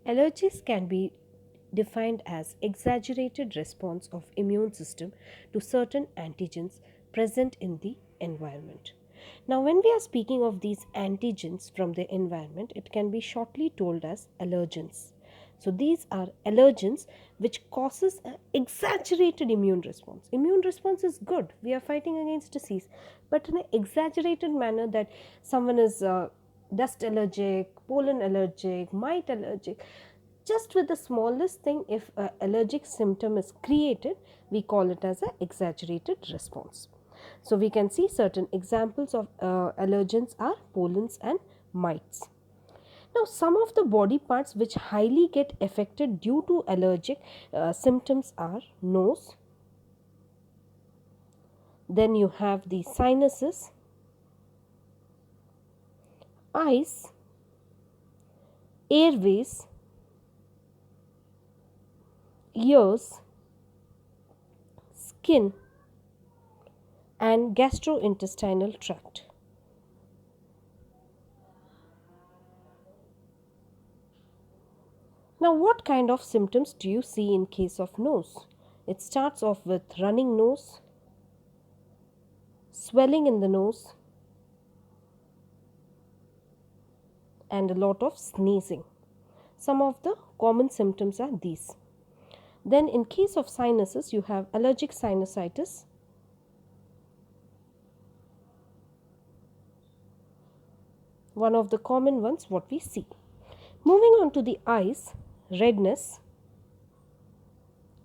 Allergies can be defined as exaggerated response of immune system to certain antigens present in the environment. Now when we are speaking of these antigens from the environment, it can be shortly told as allergens. So these are allergens which causes an exaggerated immune response. Immune response is good, we are fighting against disease, but in an exaggerated manner, that someone is dust allergic, pollen allergic, mite allergic, just with the smallest thing, if an allergic symptom is created, we call it as an exaggerated response. So we can see certain examples of allergens are pollens and mites. Now some of the body parts which highly get affected due to allergic symptoms are nose, then you have the sinuses, eyes, airways, ears, skin, and gastrointestinal tract. Now, what kind of symptoms do you see in case of nose? It starts off with running nose, swelling in the nose, and a lot of sneezing. Some of the common symptoms are these. Then in case of sinuses, you have allergic sinusitis, one of the common ones what we see. Moving on to the eyes, redness,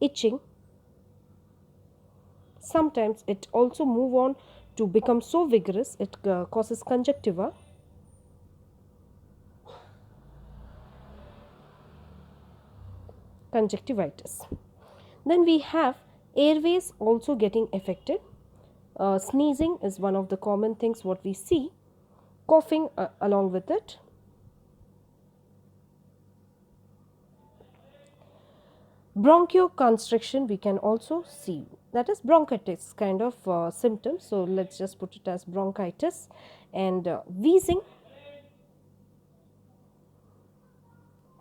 itching. Sometimes it also move on to become so vigorous it causes conjunctivitis. Then we have airways also getting affected. Sneezing is one of the common things what we see, coughing along with it. Bronchoconstriction we can also see, that is bronchitis kind of symptoms. So let's just put it as bronchitis, and wheezing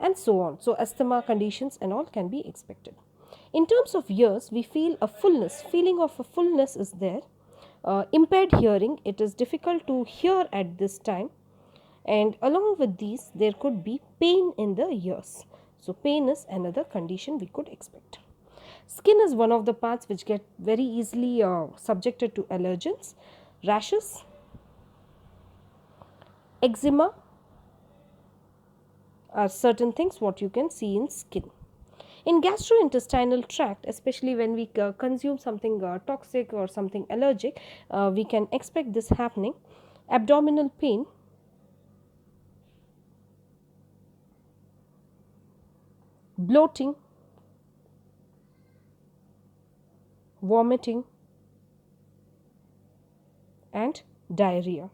and so on. So asthma conditions and all can be expected. In terms of ears, we feel a fullness, feeling of a fullness is there. Impaired hearing, it is difficult to hear at this time, and along with these there could be pain in the ears. So pain is another condition we could expect. Skin is one of the parts which get very easily subjected to allergens. Rashes, eczema are certain things what you can see in skin. In gastrointestinal tract, especially when we consume something toxic or something allergic, we can expect this happening. Abdominal pain, bloating, vomiting, and diarrhea.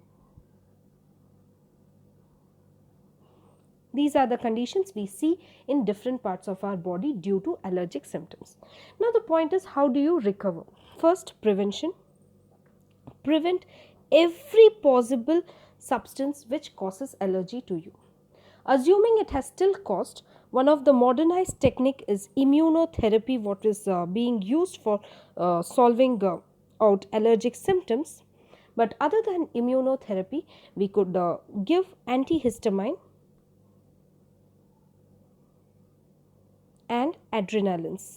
These are the conditions we see in different parts of our body due to allergic symptoms. Now the point is, how do you recover? First, prevention. Prevent every possible substance which causes allergy to you. Assuming it has still caused, one of the modernized technique is immunotherapy, what is being used for solving out allergic symptoms. But other than immunotherapy, we could give antihistamine and adrenalines,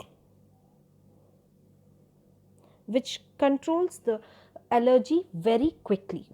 which controls the allergy very quickly.